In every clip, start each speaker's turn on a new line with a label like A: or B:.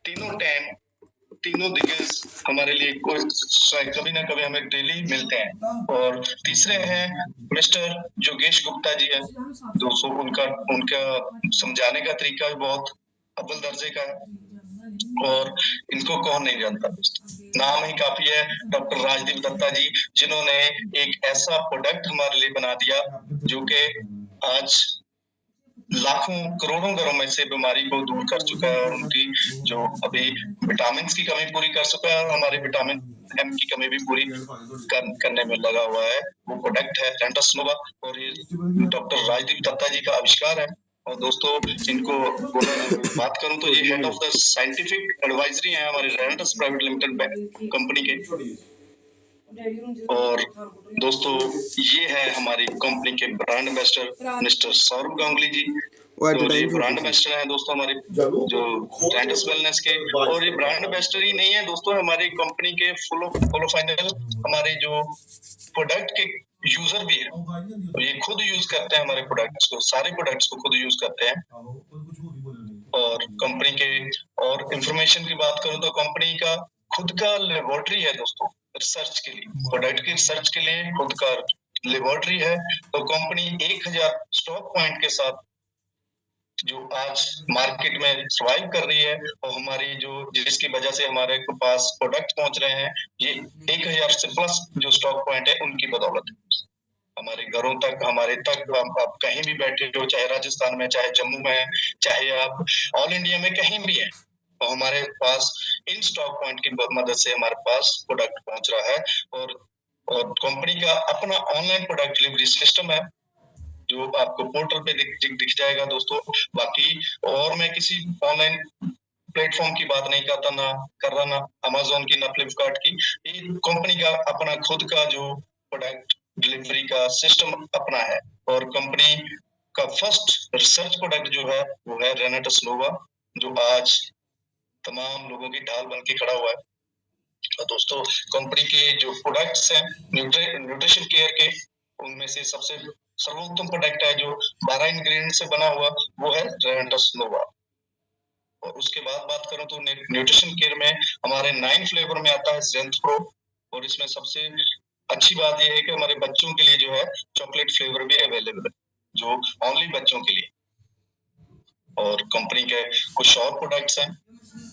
A: तीनों टैन, तीनों दिग्गज हमारे लिए कभी ना कभी हमें डेली मिलते हैं। और तीसरे हैं मिस्टर योगेश गुप्ता जी हैं। दोस्तों उनका उनका समझाने का तरीका भी बहुत अव्वल दर्जे का है और इनको कौन नहीं जानता दोस्तों। नाम ही काफी है डॉक्टर राजदीप दत्ता जी, जिन्होंने एक ऐसा प्रोडक्ट हमारे लिए बना दिया जो कि आज लाखों करोड़ों घरों में से बीमारी को दूर कर चुका है और उनकी जो अभी विटामिन की कमी पूरी कर चुका है और हमारे विटामिन एम की कमी भी पूरी करने में लगा हुआ है। वो प्रोडक्ट है रेंटस नोवा और ये डॉक्टर राजदीप दत्ता जी का आविष्कार है। और दोस्तों इनको बात करूं तो ये head of the scientific advisory है हमारे रेंटस प्राइवेट लिमिटेड कंपनी के। और दोस्तों ये है हमारी कंपनी के brand ambassador mister Saurabh Ganguly ji. तो ये ब्रांड एम्बेसडर हैं दोस्तों हमारे जो रेंटस वेलनेस के। और ये ब्रांड एम्बेसडर ही नहीं है दोस्तों, हमारी कंपनी के फुल फाइनल हमारे जो प्रोडक्ट के यूजर भी है। ये खुद यूज करते हैं हमारे प्रोडक्ट्स को, सारे प्रोडक्ट्स को खुद यूज करते हैं। और कंपनी के और इंफॉर्मेशन की बात करूं तो कंपनी का खुद का लेबोरेटरी है दोस्तों, रिसर्च के लिए, प्रोडक्ट की रिसर्च के लिए खुद का लेबोरेटरी है। तो कंपनी 1000 स्टॉक पॉइंट के साथ जो आज मार्केट में सर्वाइव कर रही है और हमारी जो जिसकी वजह से हमारे पास प्रोडक्ट पहुंच रहे हैं, ये 1000 से प्लस जो स्टॉक पॉइंट है उनकी बदौलत है। हमारे घरों तक, हमारे तक आप कहीं भी बैठे हो, चाहे राजस्थान में, चाहे जम्मू में, चाहे आप ऑल इंडिया में कहीं भी है, तो हमारे पास इन स्टॉक पॉइंट की मदद से हमारे पास प्रोडक्ट पहुंच रहा है। और कंपनी का अपना ऑनलाइन प्रोडक्ट डिलीवरी सिस्टम है जो आपको पोर्टल पे दिख जाएगा दोस्तों। बाकी और मैं किसी ऑनलाइन प्लेटफॉर्म की बात नहीं करता, ना कर रहा, ना अमेज़न की, ना फ्लिपकार्ट की। ये कंपनी का अपना खुद का जो प्रोडक्ट डिलीवरी का सिस्टम अपना है। और कंपनी का फर्स्ट रिसर्च प्रोडक्ट जो है वो है रेनेटस नोवा, जो आज तमाम लोगों की ढाल बन के खड़ा हुआ है। और दोस्तों कंपनी के जो प्रोडक्ट्स हैं न्यूट्रिशन केयर के, उनमें से सबसे सर्वोत्तम प्रोडक्ट है जो 12 इंग्रेडिएंट से बना हुआ, वो है रेनेटस नोवा। और उसके बाद बात करूं तो न्यूट्रिशन केयर में हमारे 9 फ्लेवर में आता है ज़ेंथ प्रो। और इसमें सबसे अच्छी बात यह है कि हमारे बच्चों के लिए जो है चॉकलेट फ्लेवर भी अवेलेबल है, जो ओनली बच्चों के लिए। और कंपनी के कुछ और प्रोडक्ट्स हैं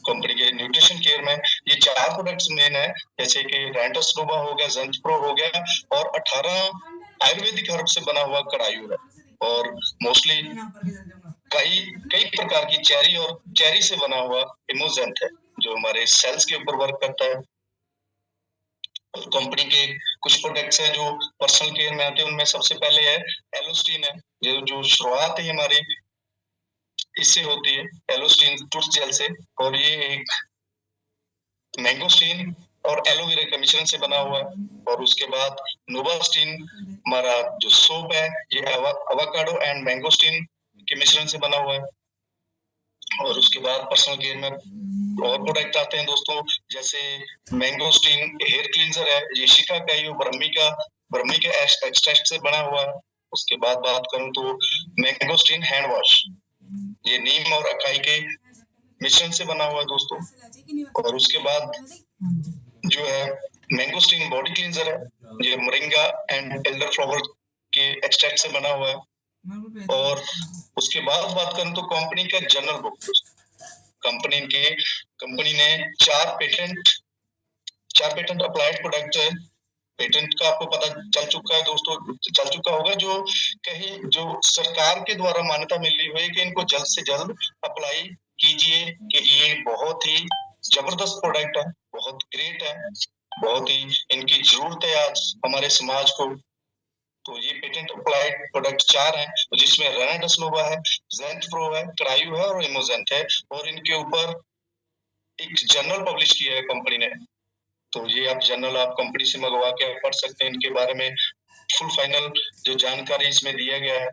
A: कंपनी के न्यूट्रिशन केयर में। ये 4 प्रोडक्ट्स मेन है, जैसे कि रेंटस नोवा हो गया, ज़ेंथ प्रो हो गया और 18 आयुर्वेदिक हर्ब से बना हुआ कड़ायू है। और मोस्टली कई प्रकार की चेरी से बना हुआ इमोजेंट है जो हमारे सेल्स के ऊपर वर्क करता है। और कंपनी के कुछ प्रोडक्ट्स हैं जो पर्सनल केयर में आते हैं, उनमें सबसे पहले है एलोस्टीन है, जो शुरुआत ही हमारी इससे होती है एलोस्टीन टूथ जेल से। और ये एक मैंगोस्टीन और एलोवेरा के मिश्रण से बना हुआ है। और उसके बाद नोवास्टीन हमारा जो सोप है, ये एवोकाडो एंड मैंगोस्टीन के मिश्रण से बना हुआ है। और उसके बाद पर्सनल केयर में और प्रोडक्ट आते हैं दोस्तों, जैसे मैंगोस्टीन हेयर क्लींजर है, ये शिकाकाई और ब्रह्मी के एक्सट्रैक्ट से बना हुआ है। उसके बाद बात करूं तो मैंगोस्टीन हैंड वॉश, ये नीम और अकाई के मिश्रण से बना हुआ है दोस्तों। और उसके बाद जो है मैंगोस्टीन बॉडी क्लींजर है, ये मोरिंगा एंड एल्डर फ्लावर के एक्सट्रैक्ट से बना हुआ है। और उसके बाद बात करूं तो कंपनी का जनरल बुक, कंपनी ने 4 पेटेंट अप्लाइड प्रोडक्ट है। पेटेंट का आपको पता चल चुका है दोस्तों, चल चुका होगा, जो कहीं जो सरकार के द्वारा मान्यता मिल रही है कि इनको जल्द से जल्द अप्लाई कीजिए कि ये बहुत ही जबरदस्त प्रोडक्ट है, बहुत ग्रेट है, बहुत ही इनकी जरूरत है आज हमारे समाज को। तो ये पेटेंट अप्लाइड प्रोडक्ट 4 हैं, तो जिसमें रेनेटस नोवा है, ज़ेंथ प्रो है, कड़ायू है और इमोजेंथ है। और इनके ऊपर एक जर्नल पब्लिश किया है कंपनी ने, तो ये आप जर्नल आप कंपनी से मंगवा के पढ़ सकते हैं। इनके बारे में फुल फाइनल जो जानकारी इसमें दिया गया है।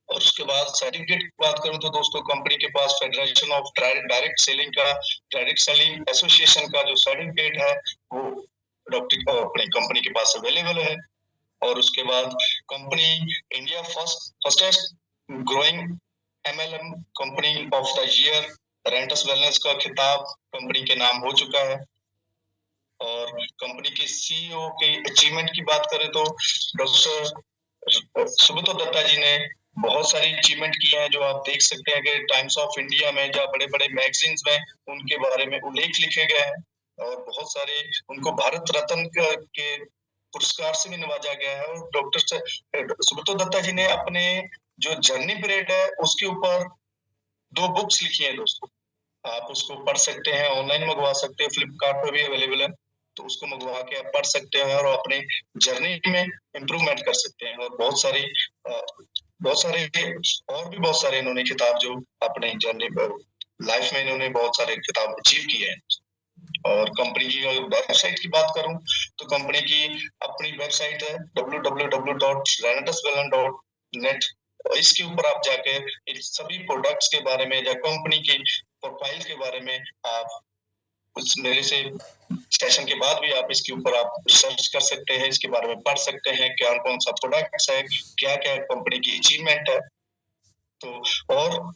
A: और उसके बाद सर्टिफिकेट की बात करूं तो दोस्तों कंपनी के पास Federation of Direct Selling Association का जो सर्टिफिकेट है वो अपनी कंपनी के पास अवेलेबल है। और उसके बाद company India fastest growing MLM company of the year रेंटस वेलनेस का खिताब कंपनी के नाम हो चुका है। और कंपनी के सीईओ के अचीवमेंट की बात करें तो डॉक्टर सुब्रतो दत्ता जी ने बहुत सारी अचीवमेंट किए हैं, जो आप देख सकते हैं कि टाइम्स ऑफ इंडिया में या बड़े-बड़े मैगजीन्स में उनके बारे में उल्लेख लिखे गए हैं और बहुत सारे उनको भारत रत्न के पुरस्कार से भी नवाजा गया है। और डॉक्टर सुब्रतो दत्ता जी ने अपने जो जर्नी पीरियड है उसके ऊपर 2 बुक्स लिखी हैं दोस्तों। आप उसको पढ़ सकते हैं, ऑनलाइन मंगवा सकते हैं, फ्लिपकार्ट पे भी अवेलेबल है, तो उसको मंगवा के आप पढ़ सकते हैं और अपने जर्नी में इम्प्रूवमेंट कर सकते हैं। और बहुत सारे और भी बहुत सारे इन्होंने किताब जो अपने जर्नी पर लाइफ में इन्होंने बहुत सारे किताब अचीव किए हैं। और कंपनी की वेबसाइट की बात करूं तो कंपनी की अपनी वेबसाइट है www.renatuswellen.net। इसके ऊपर आप जाके इन सभी प्रोडक्ट्स के बारे में या कंपनी की प्रोफाइल के बारे में आप कुछ मेरे से सेशन के बाद भी आप इसके ऊपर आप सर्च कर सकते हैं, इसके बारे में पढ़ सकते हैं, क्या कौन सा प्रोडक्ट्स है, क्या क्या कंपनी की अचीवमेंट है। तो और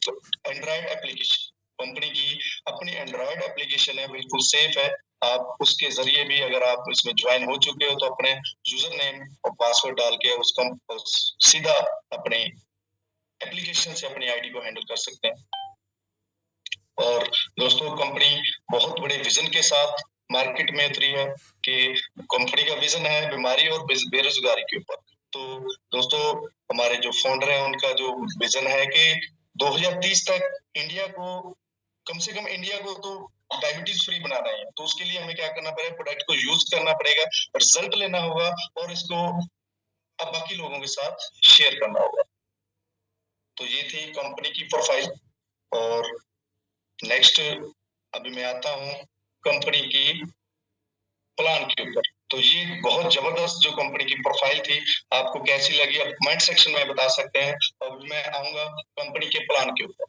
A: एंड्रॉइड एप्लीकेशन, कंपनी की अपनी एंड्रॉइड एप्लीकेशन है, बिल्कुल सेफ है। आप उसके जरिए भी अगर आप इसमें ज्वाइन हो चुके हो तो अपने यूजर नेम और पासवर्ड डाल के उसका सीधा अपने एप्लीकेशन से अपनी आईडी को हैंडल कर सकते हैं। और दोस्तों कंपनी बहुत बड़े विजन के साथ मार्केट में उतरी है कि कंपनी का विजन है बीमारी और बेरोजगारी के ऊपर। तो दोस्तों हमारे जो फाउंडर है उनका जो विजन है कि 2030 तक इंडिया को कम से कम इंडिया को तो डायबिटीज फ्री बनाना है। तो उसके लिए हमें क्या करना पड़ेगा, प्रोडक्ट को यूज करना पड़ेगा, रिजल्ट लेना होगा और इसको अब बाकी लोगों के साथ शेयर करना होगा। तो ये थी कंपनी की प्रोफाइल। और नेक्स्ट अभी मैं आता हूँ कंपनी की प्लान के ऊपर। तो ये बहुत जबरदस्त जो कंपनी की प्रोफाइल थी, आपको कैसी लगी आप कमेंट सेक्शन में बता सकते हैं। अब मैं आऊंगा कंपनी के प्लान के ऊपर।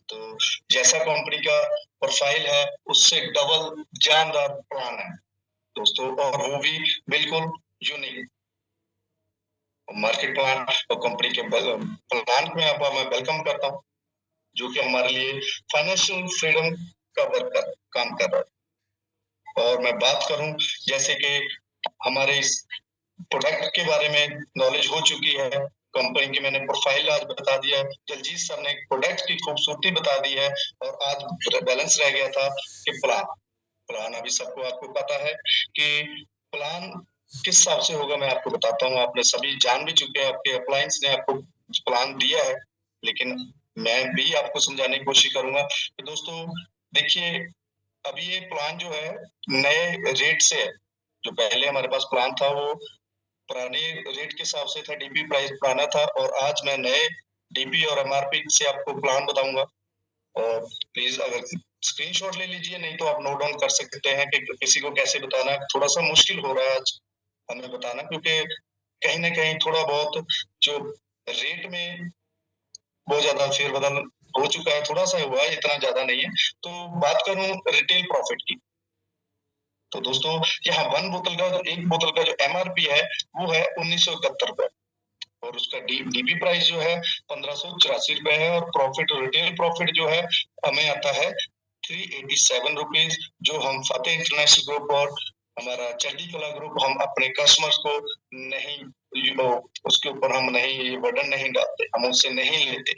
A: तो जैसा कंपनी का प्रोफाइल है उससे डबल जानदार प्लान है दोस्तों, और वो भी बिल्कुल यूनिक मार्केट प्लान। और कंपनी के प्लान में आपका मैं वेलकम करता हूँ, जो कि हमारे लिए फाइनेंशियल फ्रीडम का काम कर रहा है। और मैं बात करूं जैसे कि हमारे इस प्रोडक्ट के बारे में नॉलेज हो चुकी है, कंपनी की मैंने प्रोफाइल आज बता दिया, जलजीत सर ने प्रोडक्ट की खूबसूरती बता दी है, और आज बैलेंस रह गया था कि प्लान अभी सबको आपको पता है कि प्लान किस हिसाब से होगा। मैं आपको बताता हूँ, आपने सभी जान भी चुके हैं, आपके अप्लायंस ने आपको प्लान दिया है, लेकिन मैं भी आपको समझाने की कोशिश करूंगा कि दोस्तों देखिए अभी ये प्लान जो है नए रेट से है। जो पहले हमारे पास प्लान था वो पुराने रेट के हिसाब से था, डीपी प्राइस पुराना था, और आज मैं नए डीपी और एमआरपी से आपको प्लान बताऊंगा। और प्लीज अगर स्क्रीनशॉट ले लीजिए, नहीं तो आप नोट डाउन कर सकते हैं कि किसी को कैसे बताना है। थोड़ा सा मुश्किल हो रहा है आज हमें बताना, क्योंकि कहीं ना कहीं थोड़ा बहुत जो रेट में बहुत ज्यादा फेरबदल हो चुका है, थोड़ा सा हुआ है, इतना ज्यादा नहीं है। तो बात करूं रिटेल प्रॉफिट की, तो दोस्तों यहाँ एक बोतल का जो एमआरपी है वो है 1971 रुपए, और उसका डीपी प्राइस जो है 1584 रुपए है, और प्रॉफिट रिटेल प्रॉफिट जो है हमें आता है 387 रुपीज, जो हम फतेह इंटरनेशनल ग्रुप और हमारा चढ़ी कला ग्रुप हम अपने कस्टमर्स को नहीं उसके ऊपर हम नहीं बर्डन नहीं डालते, हम उससे नहीं लेते।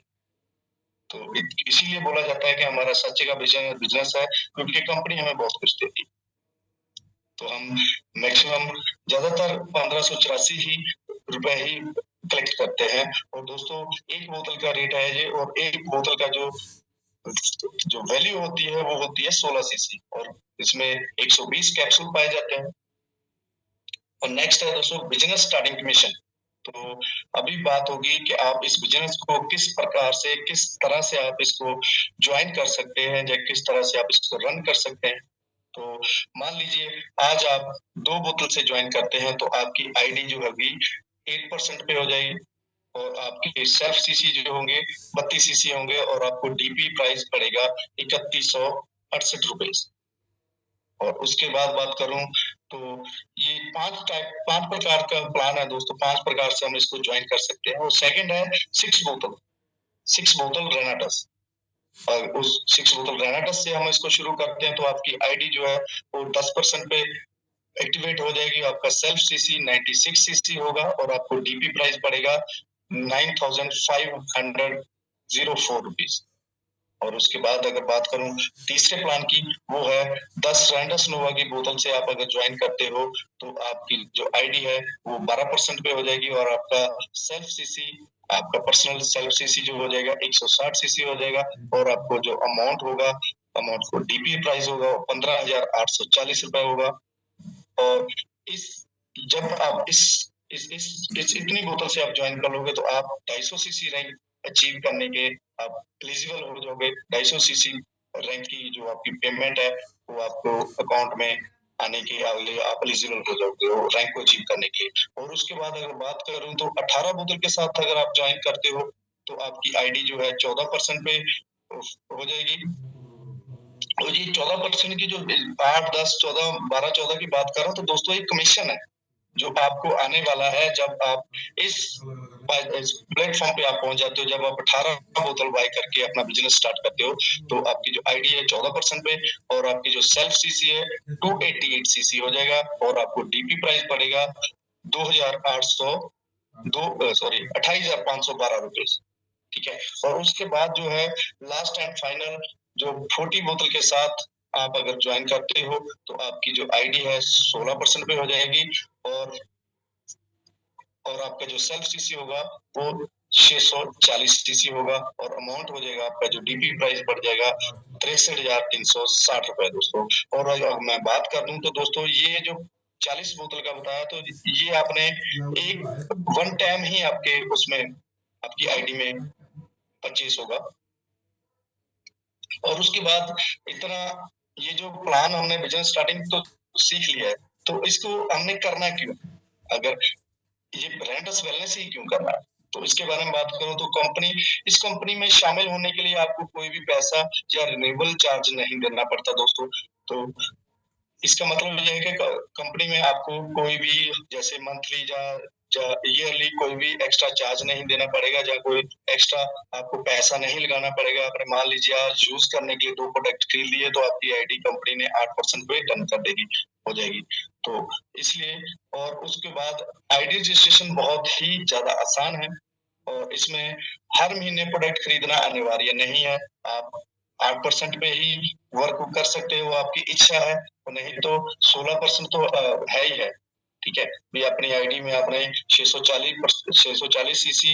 A: तो इसीलिए बोला जाता है कि हमारा सच्चे का बिजनेस है, क्योंकि कंपनी हमें बहुत कुछ देती है। तो हम मैक्सिमम ज्यादातर 1584 ही रुपए ही कलेक्ट करते हैं। और दोस्तों एक बोतल का रेट है ये, और एक बोतल का जो वैल्यू होती है वो होती है 16 सीसी, और इसमें 120 कैप्सूल पाए जाते हैं। और नेक्स्ट है दोस्तों बिजनेस स्टार्टिंग कमीशन। तो अभी बात होगी कि आप इस बिजनेस को किस प्रकार से, किस तरह से आप इसको ज्वाइन कर सकते हैं, या किस तरह से आप इसको रन कर सकते हैं। तो मान लीजिए आज आप 2 बोतल से ज्वाइन करते हैं तो आपकी आईडी जो होगी 8% पे हो जाएगी, और आपके सेल्फ सीसी जो होंगे 32 सीसी होंगे, और आपको डीपी प्राइस पड़ेगा 3168 रुपीज। और उसके बाद बात करूं तो ये 5 प्रकार का प्लान है दोस्तों, 5 प्रकार से हम इसको ज्वाइन कर सकते हैं। और सेकंड है 6 बोतल रेनाटस। उस 6 बोतल रेनाटस से हम इसको शुरू करते हैं तो आपकी आईडी जो है वो 10% पे एक्टिवेट हो जाएगी। आपका सेल्फ सीसी 96 सीसी होगा और आपको डीपी प्राइस पड़ेगा 9504 रुपीज। और उसके बाद अगर बात करूं तीसरे प्लान की, वो है 10 रैंडस नोवा की बोतल से आप अगर ज्वाइन करते हो तो आपकी जो आईडी है वो 12% पे हो जाएगी और आपका सेल्फ सीसी, आपका पर्सनल सेल्फ सीसी जो हो जाएगा 160 सीसी हो जाएगा और आपको जो अमाउंट को डीपी प्राइस होगा 15,840 रुपए होगा। और इस जब आप इस इतनी बोतल से आप ज्वाइन कर लोगे तो आप 250 सीसी रैंक अचीव करने के आप एलिजिबल हो जाओगे। 250 सीसी रैंक की जो आपकी पेमेंट है वो आपको अकाउंट में आने के लिए आप एलिजिबल हो जाओगे वो रैंक को अचीव करने के। और उसके बाद अगर बात करूं तो 18 बोतल के साथ अगर आप ज्वाइन करते हो तो आपकी आईडी जो है 14% पे हो जाएगी। और ये 14% की जो 8, 10, 14, 12, 14 की बात कर रहा हूँ तो दोस्तों ये कमीशन है जो आपको आने वाला है जब आप इस प्लेटफॉर्म पे आप पहुंच जाते हो। जब आप 18 बोतल बाय करके अपना बिजनेस स्टार्ट करते हो तो आपकी जो आईडी है 14% पे और आपकी जो सेल्फ सीसी है 288 सीसी हो जाएगा और आपको डीपी प्राइस पड़ेगा 28,512 रुपए। ठीक है। और उसके बाद जो है लास्ट एंड फाइनल जो 40 बोतल के साथ आप अगर ज्वाइन करते हो तो आपकी जो आईडी है 16% पे हो जाएगी और आपका जो सेल्फ सीसी होगा वो 640 सीसी होगा और अमाउंट हो जाएगा आपका जो डीपी प्राइस बढ़ जाएगा 63,360 रुपए दोस्तों। और अगर मैं बात कर दूं तो दोस्तों ये जो 40 बोतल का बताया तो ये आपने एक वन टाइम ही आपके उसमें आपकी आईडी में परचेस होगा। और उसके बाद इतना ये जो प्लान हमने बिजनेस स्टार्टिंग तो सीख लिया है तो इसको हमने करना क्यों? अगर ये रेंटस वेलनेस ही क्यों करना है? तो इसके बारे में बात करूं तो इस कंपनी में शामिल होने के लिए आपको कोई भी पैसा या रिन्यूएबल चार्ज नहीं देना पड़ता दोस्तों। तो इसका मतलब ये है कि कंपनी में आपको कोई भी जैसे मंथली या ईयरली कोई भी एक्स्ट्रा चार्ज नहीं देना पड़ेगा या कोई एक्स्ट्रा आपको पैसा नहीं लगाना पड़ेगा। आपने मान लीजिए आज यूज करने के लिए 2 प्रोडक्ट खरीद लिए तो आपकी आईडी कंपनी ने 8% पे टर्न कर देगी हो जाएगी। तो इसलिए और उसके बाद आईडी रजिस्ट्रेशन बहुत ही ज्यादा आसान है और इसमें हर महीने प्रोडक्ट खरीदना अनिवार्य नहीं है। आप 8% पे ही वर्क कर सकते हो, आपकी इच्छा है, नहीं तो 16% तो है ही है। ठीक है। भी अपनी आईडी में आपने 640 सीसी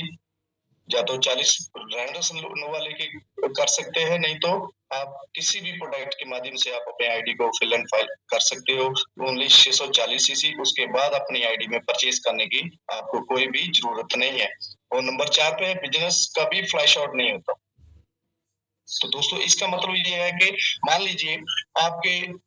A: या तो 40 रैंडस नोवा लेके कर सकते हैं, नहीं तो आप किसी भी प्रोडक्ट के माध्यम से आप अपने आईडी को फिल एंड फाइल कर सकते हो। ओनली 640 सीसी उसके बाद अपनी आईडी में परचेज करने की आपको कोई भी जरूरत नहीं है। और नंबर 4 पे बिजनेस कभी फ्लैश आउट नहीं होता। तो दोस्तों इसका मतलब ये है कि मान लीजिए आपकी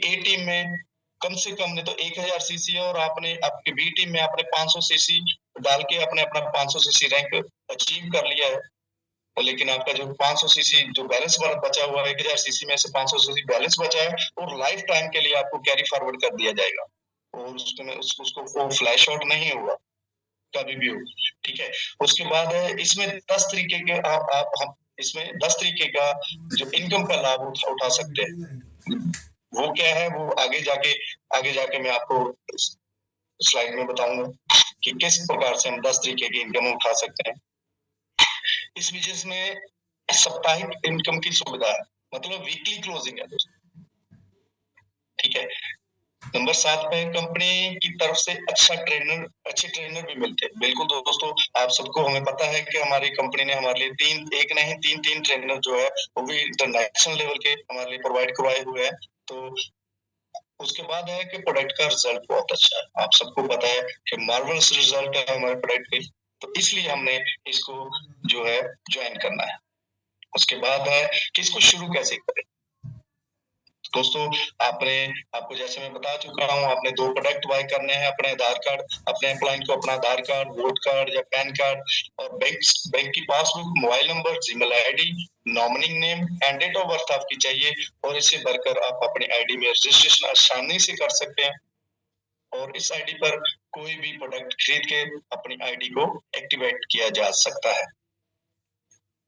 A: ए टीम में कम से कम नहीं तो 1000 सीसी है और आपने आपकी बी टीम में आपने 500 सीसी डाल के अपने अपना 500 सीसी रैंक अचीव कर लिया है। तो लेकिन आपका जो 500 सीसी जो बैलेंस बचा हुआ है 1000 सीसी में से 500 सीसी बैलेंस बचा है और लाइफ टाइम के लिए आपको कैरी फॉरवर्ड कर दिया जाएगा और उसको वो फ्लैश आउट नहीं होगा कभी भी हो। ठीक है। उसके बाद है इसमें 10 तरीके के आप हम इसमें 10 तरीके का जो इनकम का लाभ उठा सकते हैं। वो क्या है वो आगे जाके मैं आपको स्लाइड में बताऊंगा कि किस प्रकार से हम 10 तरीके की इनकम उठा सकते हैं। इस बिजनेस में साप्ताहिक इनकम की सुविधा है, मतलब वीकली क्लोजिंग है दोस्तों। ठीक है। नंबर 7 पे कंपनी की तरफ से अच्छे ट्रेनर भी मिलते हैं। बिल्कुल दोस्तों आप सबको हमें पता है कि हमारी कंपनी ने हमारे लिए एक नहीं तीन ट्रेनर जो है वो भी इंटरनेशनल लेवल के हमारे लिए प्रोवाइड करवाए हुए हैं। तो उसके बाद है कि प्रोडक्ट का रिजल्ट बहुत अच्छा है। आप सबको पता है कि मार्वलस रिजल्ट है हमारे प्रोडक्ट के, तो इसलिए हमने इसको जो है ज्वाइन करना है। उसके बाद है कि इसको शुरू कैसे करें। दोस्तों आपको जैसे मैं बता चुका हूँ आपने 2 प्रोडक्ट बाय करने हैं अपने आधार कार्ड, अपने एम्प्लॉय को अपना आधार कार्ड, वोट कार्ड या पैन कार्ड और बैंक की passbook, mobile number, Gmail ID, nominee name and date of birth आपकी चाहिए और इसे भरकर आप अपनी आईडी में रजिस्ट्रेशन आसानी से कर सकते हैं और इस आईडी पर कोई भी प्रोडक्ट खरीद के अपनी आईडी को एक्टिवेट किया जा सकता है।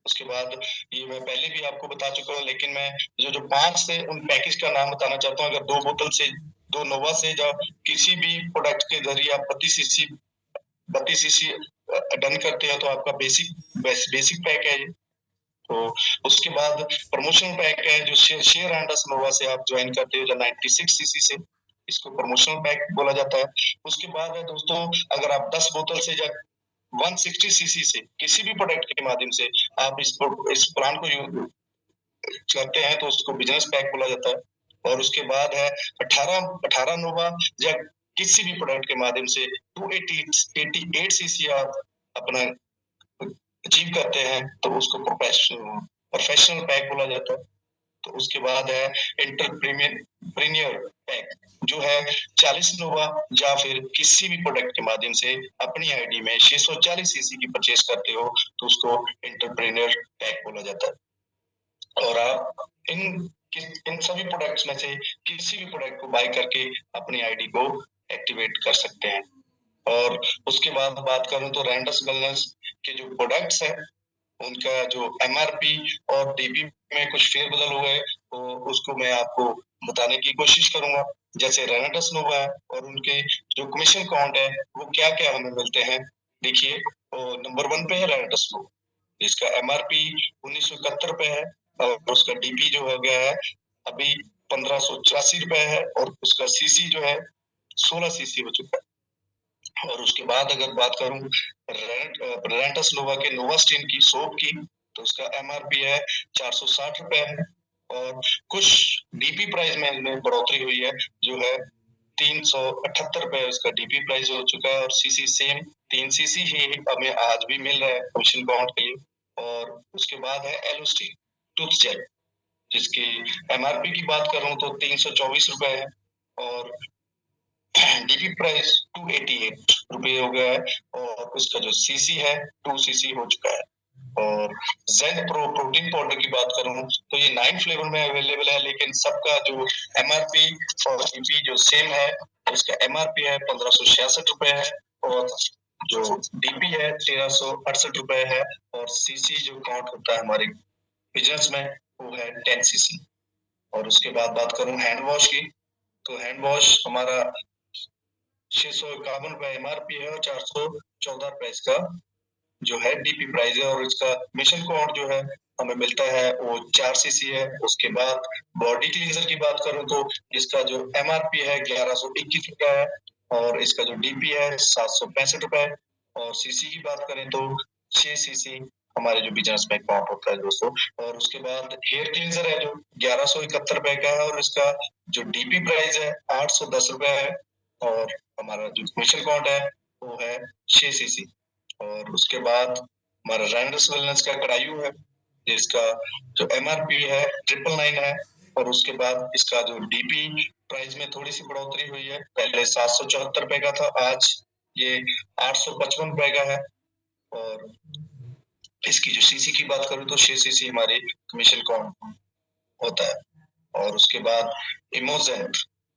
A: उसके बाद ये मैं पहले भी आपको बता चुका हूँ, लेकिन मैं जो 5 से उन पैकेज का नाम बताना चाहता हूँ। अगर 2 बोतल से 2 नोवा से या किसी भी प्रोडक्ट के जरिए आप 32 सीसी डन करते हैं तो आपका बेसिक पैक है ये। तो उसके बाद प्रमोशनल पैक है जो शेयर एंडस नोवा से आप ज्वाइन करते हो, जो 96 सीसी से, इसको प्रमोशनल पैक बोला जाता है। उसके बाद है दोस्तों, अगर आप 10 बोतल से या 160 सीसी से किसी भी प्रोडक्ट के माध्यम से आप इस प्लान को यूज करते हैं तो उसको बिजनेस पैक बोला जाता है। और उसके बाद है 18 नोवा या किसी भी प्रोडक्ट के माध्यम से 288 सीसी आप अपना अचीव करते हैं तो उसको प्रोफेशनल पैक बोला जाता है। तो उसके बाद है इंटरप्रीनियर पैक, जो है 40 नोवा या फिर किसी भी प्रोडक्ट के माध्यम से अपनी आईडी में 640 सीसी की परचेस करते हो तो उसको इंटरप्रीनियर पैक बोला जाता है। और आप इन सभी प्रोडक्ट्स में से किसी भी प्रोडक्ट को बाय करके अपनी आईडी को एक्टिवेट कर सकते हैं। और उसके बाद बात करूं तो रैंडस वेलनेस के जो प्रोडक्ट्स है उनका जो एमआरपी और डीपी में कुछ फेरबदल हुए तो उसको मैं आपको बताने की कोशिश करूंगा। जैसे रेनाटस नोवा है और उनके जो कमीशन काउंट है वो क्या क्या हमें मिलते हैं। देखिए, नंबर 1 पे है रेनाटस नोवा, इसका एमआरपी 1971 पे है और उसका डीपी जो हो गया है अभी 1584 रुपए है और उसका सीसी जो है 16 सीसी हो चुका है। और उसके बाद अगर बात करूं रेंटस नोवा के नोवास्टिन की सोप की तो उसका एमआरपी है 460 रुपए है। और कुछ डीपी प्राइस में बढ़ोतरी हुई है जो है 378 रुपए उसका डीपी प्राइस हो चुका है। और सीसी सेम 3 सीसी ही हमें आज भी मिल रहा है कमीशन काउंट के लिए। और उसके बाद है एलोस्टिन टूथ जेल, जिसकी एमआरपी की बात करूं तो 324 रुपए है और डीपी प्राइस 288 रुपए हो गया है। और उसका जो सीसी है 2 सीसी हो चुका है। और जेड प्रो प्रोटीन पाउडर की बात करूं तो ये 9 फ्लेवर में अवेलेबल है, लेकिन सबका जो एमआरपी और डीपी जो सेम है, उसका एमआरपी है 1566 रुपए है और जो डीपी है 1368 रुपए है। और सीसी जो काउंट होता है हमारे बिजनेस में वो है 10 सीसी। और उसके बाद बात करूं हैंड वॉश की तो हैंड वॉश हमारा 651 रुपए एमआरपी है और 414 रुपए इसका जो है डीपी प्राइस है। और इसका मिशन काउंट जो है हमें मिलता है वो 4 सीसी है। उसके बाद बॉडी क्लींजर की बात करूं तो इसका जो एमआरपी है 1121 रुपए है और इसका जो डीपी है 765 रुपए। और सीसी की बात करें तो 6 सीसी हमारे जो बिजनेस में काउंट होता है दोस्तों। और उसके बाद हेयर क्लींजर है जो 1171 रुपए का है और इसका जो डीपी प्राइस है 810 रुपए है। और हमारा जो मिशन काउंट है वो है 6 सीसी। और उसके बाद हमारा रैंडस वेलनेस का कड़ायू है जिसका जो एमआरपी है 999 है। और उसके बाद इसका जो डीपी प्राइस में थोड़ी सी बढ़ोतरी हुई है, पहले 774 रुपए का था, आज ये 855 रुपए का है। और इसकी जो सीसी की बात करूं तो 6 सीसी हमारे कमीशन काउंट होता है। और उसके बाद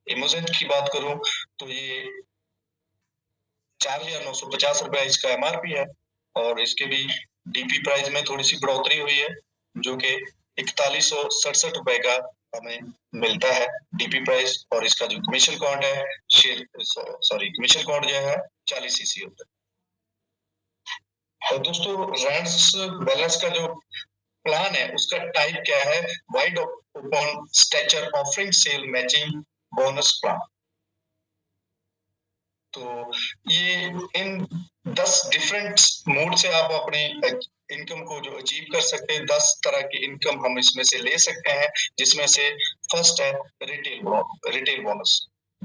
A: इमोजेंट की बात करूं तो ये 4,950 रुपए इसका एमआरपी है और इसके भी डीपी प्राइस में थोड़ी सी बढ़ोतरी हुई है जो कि 4167 रुपए का हमें मिलता है डीपी प्राइस। और इसका जो कमीशन काउंट है कमीशन काउंट जो है 40 सीसी होता है। और दोस्तों रैंड्स बैलेंस का जो प्लान है उसका टाइप क्या है, wide open structure offering sale matching bonus plan. तो ये इन 10 डिफरेंट मोड से आप अपने इनकम को जो अचीव कर सकते हैं, 10 तरह की इनकम हम इसमें से ले सकते हैं, जिसमें से फर्स्ट है रिटेल बोनस,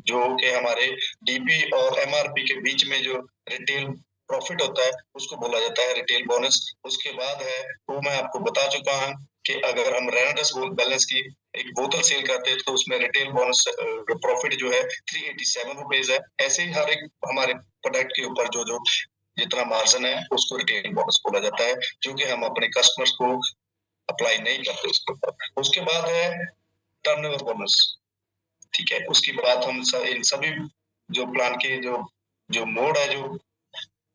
A: जो कि हमारे डीपी और एमआरपी के बीच में जो रिटेल प्रॉफिट होता है उसको बोला जाता है रिटेल बोनस। उसके बाद है वो मैं आपको बता चुका हूँ कि अगर हम रेनाडस बैलेंस की एक बोतल सेल करते हैं तो उसमें रिटेल बोनस प्रॉफिट जो है 387 रुपीज है। ऐसे ही हर एक हमारे प्रोडक्ट के ऊपर जो जो जितना मार्जिन है उसको रिटेल बोनस बोला जाता है, जो कि हम अपने कस्टमर्स को अप्लाई नहीं करते उसके ऊपर। उसके बाद है टर्नओवर बोनस, ठीक है। उसकी बात हम इन सभी जो प्लान के जो जो मोड है जो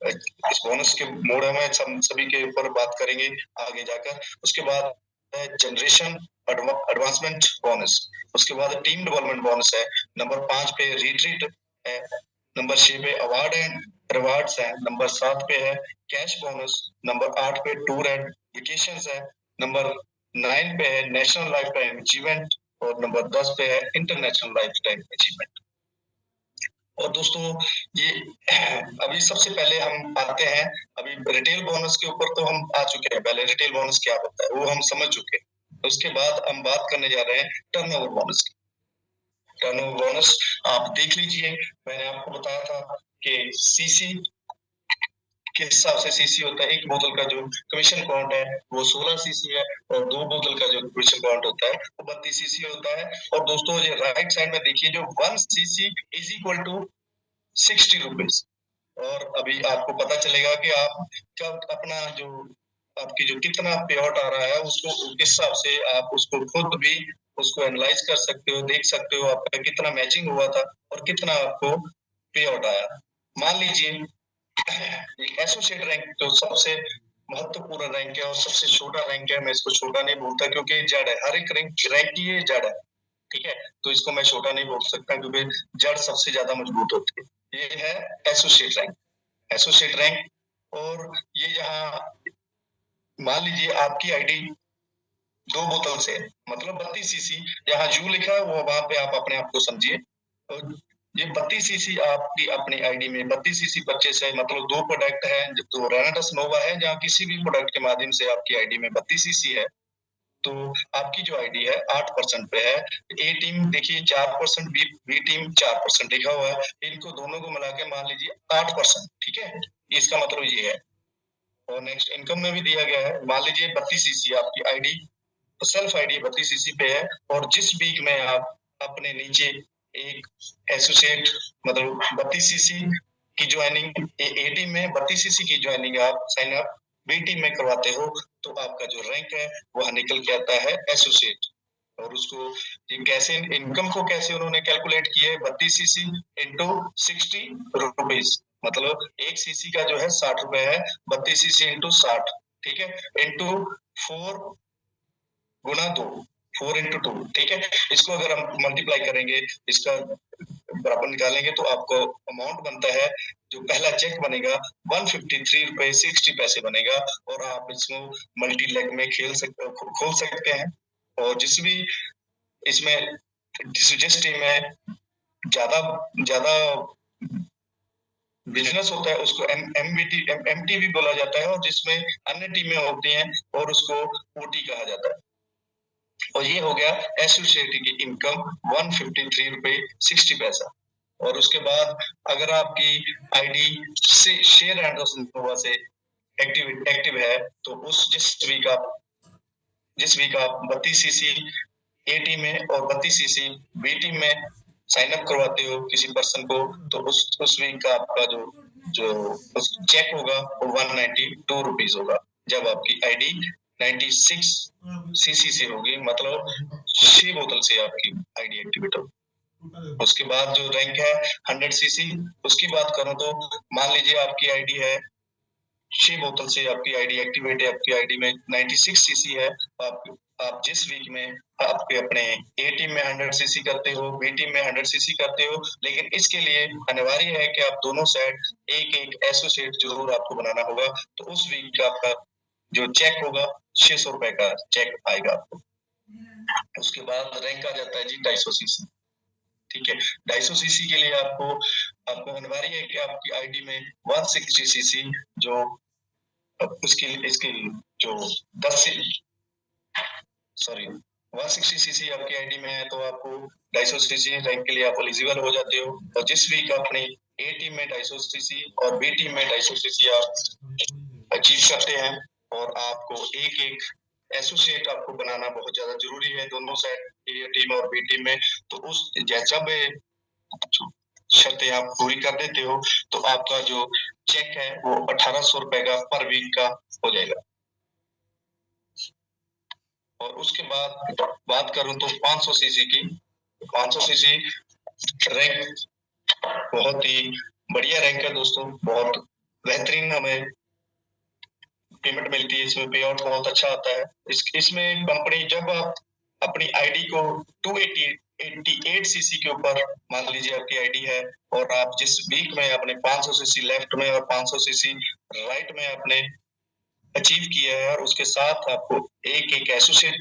A: इस बोनस के मोड में सभी के ऊपर बात करेंगे आगे जाकर। उसके बाद है जनरेशन एडवांसमेंट बोनस, उसके बाद टीम डेवलपमेंट बोनस है, नंबर 5 पे रिट्रीट है, नंबर 6 पे अवार्ड एंड रिवार्ड्स है, नंबर 7 पे है कैश बोनस, नंबर 8 पे टूर एंड वेकेशंस है, नंबर 9 पे है नेशनल लाइफ टाइम अचीवमेंट और नंबर 10 पे है इंटरनेशनल लाइफ टाइम अचीवमेंट। और दोस्तों ये अभी सबसे पहले हम आते हैं, अभी रिटेल बोनस के ऊपर तो हम आ चुके हैं, पहले रिटेल बोनस क्या होता है वो हम समझ चुके हैं। उसके बाद हम बात करने जा रहे हैं टर्नओवर बोनस की। टर्नओवर बोनस आप देख लीजिए, मैंने आपको बताया था कि सीसी के हिसाब से सीसी होता है, एक बोतल का जो कमीशन काउंट है वो 16 सीसी है और 2 बोतल का जो कमीशन काउंट होता है वो 32 सीसी होता है। और दोस्तों ये राइट साइड में देखिए जो 1 CC is equal to 60 rupees. और अभी आपको पता चलेगा कि आप कब अपना जो आपकी जो कितना पे आउट आ रहा है उसको उस हिसाब से आप उसको खुद भी उसको एनालाइज कर सकते हो, देख सकते हो आपका कितना मैचिंग हुआ था और कितना आपको पे आउट आया। मान लीजिए एसोसिएट रैंक जो सबसे महत्वपूर्ण रैंक है और सबसे छोटा रैंक है, मैं इसको छोटा नहीं बोलता क्योंकि जड़ है, हर एक रैंक की ये जड़ है, ठीक है, तो इसको मैं छोटा नहीं बोल सकता क्योंकि जड़ सबसे ज्यादा मजबूत होती है। ये है एसोसिएट रैंक, एसोसिएट रैंक। और ये यहाँ मान लीजिए आपकी आईडी 2 बोतल से मतलब 32 सीसी, यहाँ जू लिखा है वो वहां पे आप अपने आप को समझिए। तो ये 32 सीसी आपकी अपनी आईडी में 32 सीसी परचेस है, मतलब 2 प्रोडक्ट है, तो रेनाटस नोवा है जहाँ किसी भी प्रोडक्ट के माध्यम से आपकी आईडी में 32 सीसी है, तो आपकी जो आईडी है 8% पे है। ए टीम देखिए 4%, बी टीम 4% लिखा हुआ है, इनको दोनों को मिला के मान लीजिए 8%, ठीक है, इसका मतलब ये है। और नेक्स्ट इनकम में भी दिया गया है, मान लीजिए 32 सीसी आपकी आईडी, तो सेल्फ आईडी 32 सीसी पे है और जिस वीक में आप अपने नीचे एक एसोसिएट मतलब 32 सीसी की ज्वाइनिंग ए टीम में 32 सीसी की ज्वाइनिंग आप साइन अप बी टीम में करवाते हो तो आपका जो रैंक है वह निकल के आता है एसोसिएट। और उसको कैसे इनकम को कैसे उन्होंने कैलकुलेट किया है, 32 सीसी इंटू 60 रुपीज, मतलब 1 सीसी का जो है 60 रुपए है, 32 सीसी इंटू 60, ठीक है, इंटू 4 गुना 2, 4 इंटू 2, ठीक है। इसको अगर हम मल्टीप्लाई करेंगे, इसका बराबर निकालेंगे तो आपको अमाउंट बनता है, जो पहला चेक बनेगा 153 रुपए 60 पैसे बनेगा। और आप इसको मल्टी लेग में खोल सकते हैं। और जिस भी इसमें जिस टीम में ज्यादा ज्यादा बिजनेस होता है उसको एमटी भी बोला जाता है, और जिसमें अन्य टीमें होती हैं और उसको ओटी कहा जाता है। और ये हो गया एसोसिएट की इनकम 153 रुपए 60 पैसा। और उसके बाद अगर आपकी आईडी से शेयर एंड से एक्टिव है तो उस जिस वीक आप 32 सीसी ए टीम में और 32 सीसी बी टीम में साइन अप करवाते हो किसी पर्सन को, तो उस वीक का आपका जो जो चेक होगा वो 192 रुपीज होगा, जब आपकी आईडी 96 सीसी से होगी, मतलब 6 बोतल से आपकी आईडी एक्टिवेट होगी। उसके बाद जो रैंक है 100 सीसी, उसकी बात करूं तो मान लीजिए आपकी आईडी है 6 बोतल से आपकी आईडी एक्टिवेट है, आपकी आईडी में 96 सीसी है, आप जिस वीक में आपके अपने ए टीम में 100 सीसी करते हो, बी टीम में 100 सीसी करते हो, लेकिन इसके लिए अनिवार्य है कि आप दोनों साइड एक एक एसोसिएट जरूर आपको बनाना होगा, तो उस वीक का आपका जो चेक होगा 600 रुपए का चेक आएगा आपको। उसके बाद रैंक आ जाता है जी 250 सीसी, ठीक है। 250 सीसी के लिए आपको अनिवार्य है कि आपकी आईडी में 160 सीसी जो इसकी जो 160 सीसी आपकी आईडी में है, तो आपको 250 सीसी रैंक के लिए आप एलिजिबल हो जाते हो। और जिस वीक अपने ए टीम में 250 सीसी और बी टीम में 250 सीसी आप अचीव करते हैं, और आपको एक एक एसोसिएट आपको बनाना बहुत ज्यादा जरूरी है दोनों साइड, ए टीम और बी टीम में। तो उस जब शर्तें आप पूरी कर देते हो तो आपका जो चेक है वो 1800 रुपए का पर वीक का हो जाएगा। और उसके बाद बात करूं तो 500 सीसी की, 500 सीसी रैंक बहुत ही बढ़िया रैंक है दोस्तों, बहुत बेहतरीन हमें पेमेंट मिलती है, इसमें पे आउट बहुत अच्छा आता है। इसमें कंपनी जब आप अपनी आईडी को 288 सीसी के ऊपर, मान लीजिए आपकी आईडी है और आप जिस वीक में आपने 500 सीसी लेफ्ट में और 500 सीसी राइट में आपने अचीव किया है, और उसके साथ आपको एक एसोसिएट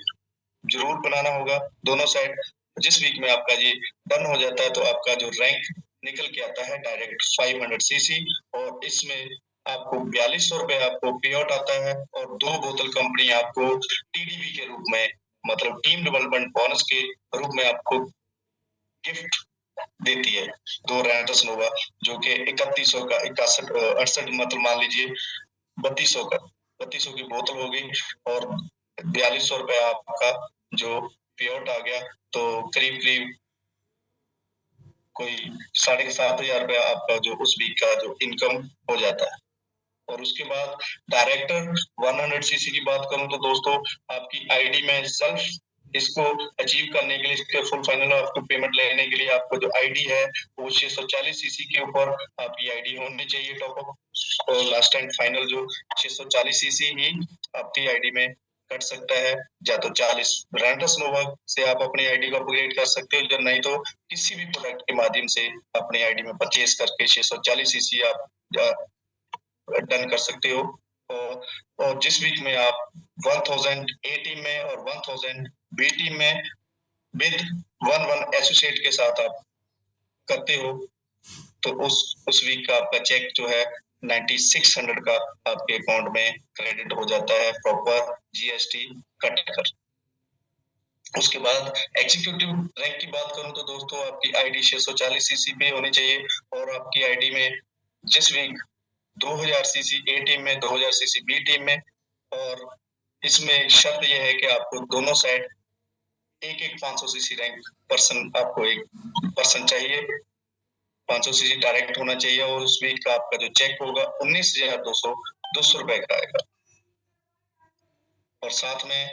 A: जरूर बनाना होगा दोनों साइड। जिस वीक में आपका ये डन हो जाता है तो आपका जो रैंक निकल के आता है डायरेक्ट 500 सीसी, और इसमें आपको 4200 रुपए आपको पे आउट आता है, और 2 बोतल कंपनी आपको टीडीबी के रूप में, मतलब टीम डेवलपमेंट बोनस के रूप में आपको गिफ्ट देती है। 2 रैंटस नोवा जो कि 3100 का 61 68, मतलब मान लीजिए 3200 की बोतल हो गई, और 4200 रुपए आपका जो पे आउट आ गया, तो करीब करीब कोई 7500 रुपया आपका जो उस वीक का जो इनकम हो जाता है। और उसके बाद डायरेक्टर 100 सीसी की बात करूं तो दोस्तों, आपकी आईडी में सेल्फ इसको अचीव करने के लिए, इसके फुल फाइनल आपको पेमेंट लेने के लिए आपको जो आईडी है वो 640 सीसी के ऊपर आपकी आईडी होनी चाहिए टॉप अप, और लास्ट एंड फाइनल जो 640 सीसी ही आपकी आईडी में कट सकता है। या तो 40 रैंटस नोवा से आप अपनी आईडी को अपग्रेड कर सकते हो, या नहीं तो किसी भी प्रोडक्ट के माध्यम से अपनी आईडी में परचेज करके 640 सीसी आप डन कर सकते हो। और जिस वीक में आप 1000 ए टीम में और 1000 बी टीम में विद 1 एसोसिएट के साथ आप करते हो, तो उस वीक का आपका चेक जो है 9600 का आपके अकाउंट में क्रेडिट हो जाता है, प्रॉपर जीएसटी कट कर। उसके बाद एग्जीक्यूटिव रैंक की बात करूं तो दोस्तों, आपकी आईडी 640 सीसी पे होनी चाहिए, और आपकी आईडी में जिस वीक 2000 सीसी ए टीम में, 2000 सीसी बी टीम में, और इसमें शर्त यह है कि आपको दोनों साइड एक 500 सीसी रैंक पर्सन, आपको एक पर्सन चाहिए, 500 सीसी डायरेक्ट होना चाहिए, और उस वीक का आपका जो चेक होगा 19,200 रुपए का आएगा। और साथ में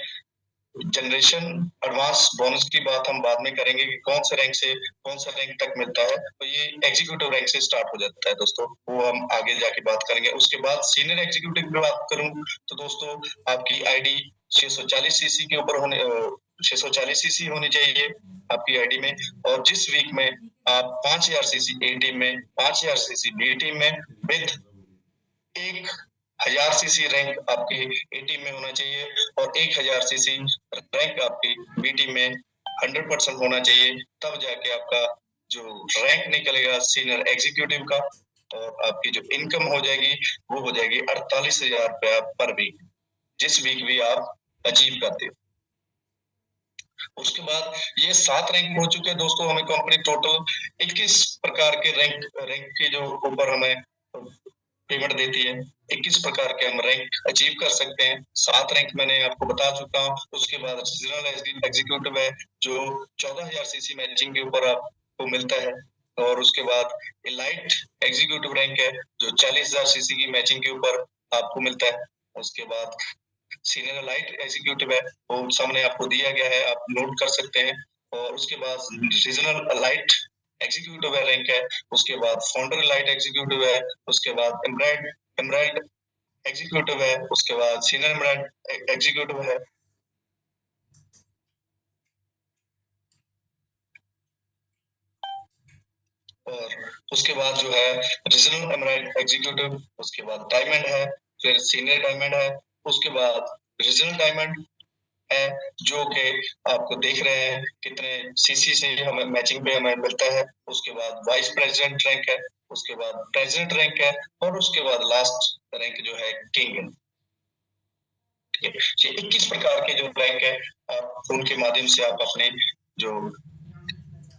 A: जनरेशन एडवांस बोनस की बात हम बाद में करेंगे कि कौन से रैंक से कौन सा रैंक तक मिलता है, तो ये एग्जीक्यूटिव रैंक से स्टार्ट हो जाता है दोस्तों, वो हम आगे जाके बात करेंगे। उसके बाद सीनियर एग्जीक्यूटिव की बात करूं तो दोस्तों, आपकी आईडी 640 सीसी के ऊपर होने 640 सीसी होनी चाहिए आपकी आईडी में, और जिस वीक में आप 5000 सीसी ए टीम में, 5000 सीसी बी टीम में विद 1000 सीसी रैंक आपकी ए टीम में होना चाहिए, और 1000 सीसी रैंक आपकी बी टीम में 100% होना चाहिए, तब जाके आपका जो रैंक निकलेगा सीनियर एग्जीक्यूटिव का, और आपकी जो इनकम हो जाएगी वो हो जाएगी 48,000 रुपया पर वीक, जिस वीक भी आप अचीव करते हो। उसके बाद ये 7 रैंक हो चुके हैं दोस्तों, हमें कंपनी टोटल 21 प्रकार के रैंक के जो ऊपर हमें पेमेंट देती है। 21 प्रकार के हम रैंक अचीव कर सकते हैं। 7 रैंक मैंने आपको बता चुका हूँ। उसके बाद रीजनल एग्जीक्यूटिव है जो 14,000 सीसी मैचिंग के ऊपर आपको मिलता है, और उसके बाद एलाइट एग्जीक्यूटिव रैंक है जो 40,000 सीसी की मैचिंग के ऊपर आपको मिलता है। उसके बाद सीनियर लाइट एग्जीक्यूटिव है, वो सामने आपको दिया गया है, आप नोट कर सकते हैं। और उसके बाद रीजनल लाइट एग्जीक्यूटिव रैंक है, उसके बाद फाउंडर लाइट एग्जीक्यूटिव है, उसके बाद एमराल्ड एग्जीक्यूटिव है, उसके बाद सीनियर एमराल्ड एग्जीक्यूटिव है, और उसके बाद जो है रीजनल एमराल्ड एग्जीक्यूटिव, उसके बाद डायमंड है, फिर सीनियर डायमंड है, उसके बाद रीजनल डायमंड है जो कि आपको देख रहे हैं कितने सीसी से हमें मैचिंग पे हमें मिलता है। उसके बाद वाइस प्रेसिडेंट रैंक है, उसके बाद प्रेसिडेंट रैंक है, और उसके बाद लास्ट रैंक जो है किंग। ठीक है, ये 21 प्रकार के जो रैंक है, आप उनके माध्यम से आप अपने जो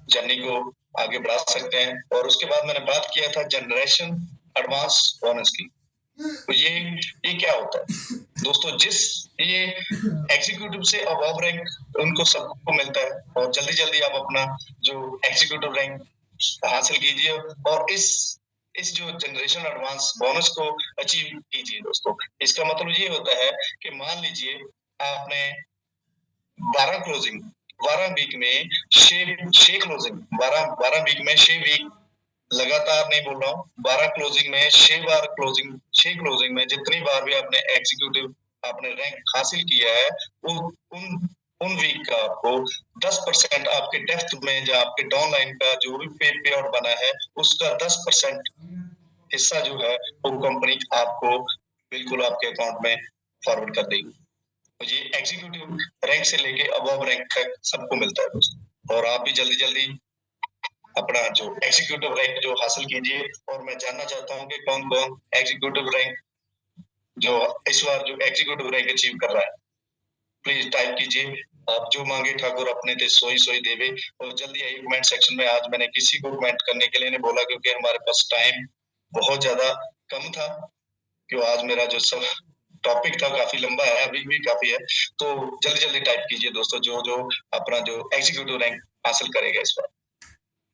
A: जर्नी को आगे बढ़ा सकते हैं। और उसके बाद मैंने बात किया था जनरेशन एडवांस बोनस की, तो ये क्या होता है दोस्तों, जिस ये एग्जीक्यूटिव से अबव रैंक उनको सबको मिलता है, और जल्दी जल्दी आप अपना जो एग्जीक्यूटिव रैंक हासिल कीजिए, और इस जो जनरेशन एडवांस बोनस को अचीव कीजिए दोस्तों। इसका मतलब ये होता है कि मान लीजिए आपने 12 वीक में 6 क्लोजिंग, 12 वीक में 6 वीक लगातार नहीं बोल रहा हूँ, 12 क्लोजिंग में 6 क्लोजिंग में जितनी बार भी आपने एग्जीक्यूटिव आपने रैंक हासिल किया है, उन वीक का आपको 10% आपके डेप्थ में जो आपके डाउनलाइन का जो भी पे आउट बना है, उसका 10% हिस्सा जो है वो कंपनी आपको बिल्कुल आपके अकाउंट में फॉरवर्ड कर देगी। तो ये एग्जीक्यूटिव रैंक से लेके अबव रैंक तक सबको मिलता है दोस्तों। और आप भी जल्दी जल्दी अपना जो एग्जीक्यूटिव रैंक जो हासिल कीजिए। और मैं जानना चाहता हूँ कि कौन कौन एग्जीक्यूटिव रैंक जो इस बार जो एग्जीक्यूटिव रैंक अचीव कर रहा है, प्लीज टाइप कीजिए। आप जो मांगे ठाकुर अपने ते सोई सोई देवे। और जल्दी आइए कमेंट सेक्शन में। आज मैंने किसी को कमेंट करने के लिए नहीं बोला क्योंकि हमारे पास टाइम बहुत ज्यादा कम था। क्यों आज मेरा जो सब टॉपिक था काफी लंबा है, अभी भी काफी है। तो जल्दी जल्दी टाइप कीजिए दोस्तों, जो जो अपना जो एग्जीक्यूटिव रैंक हासिल करेगा इस बार।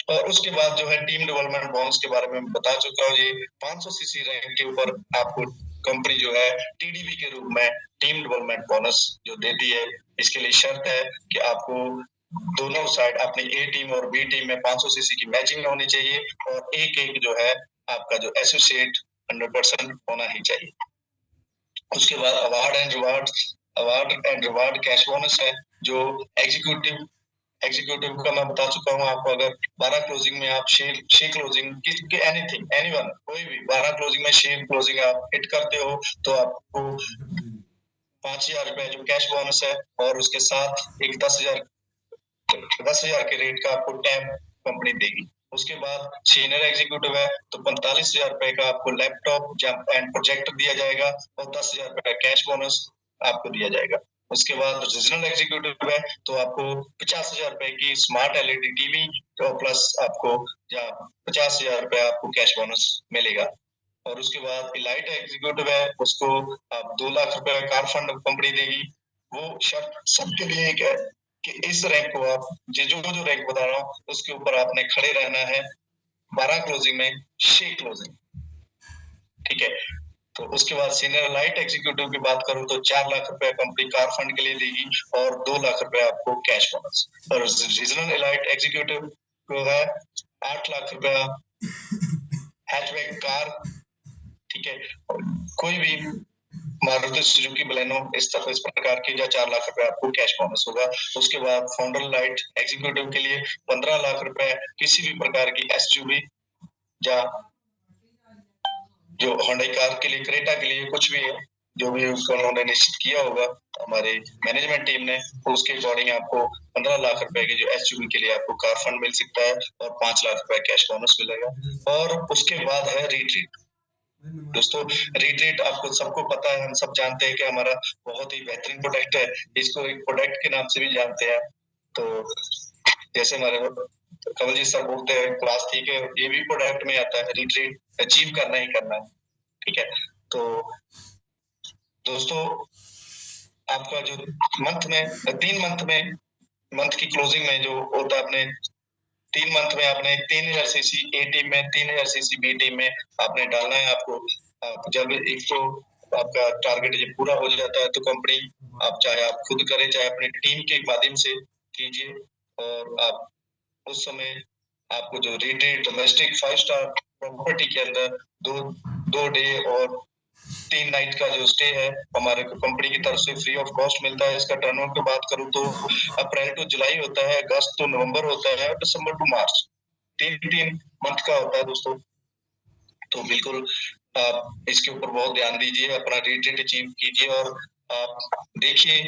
A: और उसके बाद जो है टीम डेवलपमेंट बोनस के बारे में बता चुका हूँ। ये 500 सीसी रैंक के ऊपर आपको कंपनी जो है टीडीबी के रूप में टीम डेवलपमेंट बोनस जो देती है। इसके लिए शर्त है कि आपको दोनों साइड अपनी ए टीम और बी टीम में 500 सीसी की मैचिंग होनी चाहिए और एक एक जो है आपका जो एसोसिएट 100% होना ही चाहिए। उसके बाद award and reward cash bonus है जो एग्जीक्यूटिव का मैं बता चुका हूँ आपको। अगर 12 क्लोजिंग में आप 6 क्लोजिंग एनीथिंग एनीवन कोई भी 12 क्लोजिंग में 6 क्लोजिंग आप हिट करते हो तो आपको 5,000 रुपए जो कैश बोनस है और उसके साथ एक 10,000 के रेट का आपको टैब कंपनी देगी। उसके बाद सीनियर एग्जीक्यूटिव है तो 45,000 रुपए का आपको लैपटॉप एंड प्रोजेक्टर दिया जाएगा और 10,000 रुपए का कैश बोनस आपको दिया जाएगा। उसके बाद रीजनल एग्जीक्यूटिव है तो आपको 50,000 रुपए की स्मार्ट एलईडी टीवी तो प्लस आपको 50,000 रुपए आपको कैश बोनस मिलेगा। और उसके बाद इलाइट एग्जीक्यूटिव है उसको आप 2 लाख रुपए कार फंड कंपनी देगी। वो शर्त सबके लिए एक है कि इस रैंक को आप जो रैंक बता रहा हूँ उसके ऊपर आपने खड़े रहना है 12 क्लोजिंग में 6 क्लोजिंग। ठीक है। तो उसके बाद सीनियर लाइट एग्जीक्यूटिव की बात करूं तो 4 लाख रुपए कंपनी कार फंड के लिए देगी और 2 लाख रुपए आपको कैश बोनस। और रीजनल लाइट एग्जीक्यूटिव को है 8 लाख रुपए हैचबैक कार। ठीक है। कोई भी मारुति सुजुकी बलेनो इस प्रकार की 4 लाख रुपए आपको कैश बोनस होगा। उसके बाद फाउंडर लाइट एग्जीक्यूटिव के लिए 15 लाख रुपए किसी भी प्रकार की एसयूवी या जो होंडा कार के लिए क्रेटा के लिए कुछ भी है जो भी उसको उन्होंने निश्चित किया होगा हमारे मैनेजमेंट टीम ने, तो उसके अकॉर्डिंग आपको 15 लाख रुपए के जो एसयूवी के लिए आपको कार फंड मिल सकता है और 5 लाख रुपए कैश बोनस मिलेगा। और उसके बाद है रिट्रीट। दोस्तों रिट्रीट आपको सबको पता है, हम सब जानते हैं कि हमारा बहुत ही बेहतरीन प्रोडक्ट है। इसको एक प्रोडक्ट के नाम से भी जानते हैं। तो जैसे हमारे कमल जी सर बोलते हैं क्लास थी कि ये भी प्रोडक्ट में आता है, रिट्रीट अचीव करना ही करना है। ठीक है। तो दोस्तों आपका जो मंथ की क्लोजिंग में जो होता है अपने 3 मंथ में आपने 3000 सीसी ए टीम में 3000 सीसी बी टीम में आपने डालना है। आपको जब एक तो आपका टारगेट जब पूरा हो जाता है तो कंपनी आप चाहे आप खुद करें चाहे अपनी टीम के माध्यम से कीजिए। और आप उस समय आपको जो रिट्रीट डोमेस्टिक 5 स्टार प्रॉपर्टी के अंदर 2 डे और 3 नाइट का जो स्टे है हमारे कंपनी की तरफ से फ्री ऑफ कॉस्ट मिलता है। इसका टर्नओवर की बात करूं तो अप्रैल टू जुलाई होता है, अगस्त टू नवंबर होता है और दिसंबर टू मार्च, 3 मंथ का होता है दोस्तों। तो बिल्कुल आप इसके ऊपर बहुत ध्यान दीजिए, अपना रिट्रीट अचीव कीजिए और आप देखिए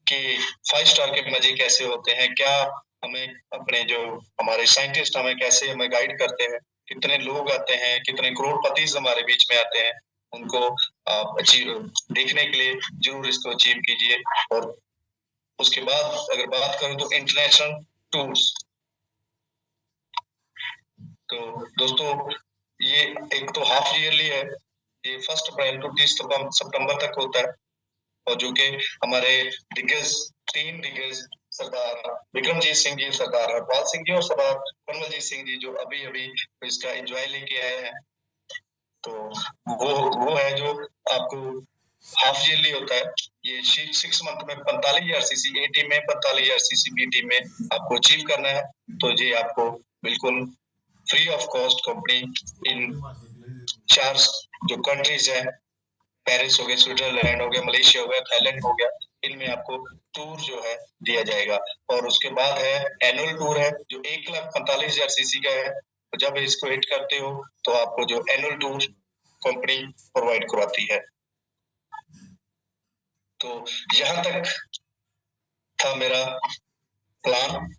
A: कि 5 स्टार के मजे कैसे होते हैं। क्या हमें अपने जो हमारे साइंटिस्ट हमें कैसे हमें गाइड करते हैं, कितने लोग आते हैं, कितने करोड़पति हमारे बीच में आते हैं, उनको आप अचीव देखने के लिए जरूर इसको अचीव कीजिए। और उसके बाद अगर बात करूं तो इंटरनेशनल टूर्स, तो दोस्तों ये एक तो हाफ ईयरली है, ये 1 अप्रैल टू 30 सितंबर तक होता है। और जो कि हमारे तीन दिग्गज सरदार विक्रमजीत सिंह जी, सरदार हरपाल सिंह जी और सरदार कमलजीत सिंह जी जो अभी अभी इसका एंजॉय लेके आए हैं। तो वो है जो आपको हाफ ईयरली होता है। ये 6 मंथ में 45,000 सीसी ए टीम में 45,000 सीसी बी टीम में आपको अचीव करना है। तो ये आपको बिल्कुल फ्री ऑफ कॉस्ट कंपनी इन 4 जो कंट्रीज है, पेरिस हो गया, स्विट्जरलैंड हो गया, मलेशिया हो गया, थाईलैंड हो गया, इनमें आपको टूर जो है दिया जाएगा। और उसके बाद है एनुअल टूर है जो 1,45,000 सीसी का है। तो जब इसको हिट करते हो तो आपको जो एनुअल टूर कंपनी प्रोवाइड करवाती है। तो यहाँ तक था मेरा प्लान।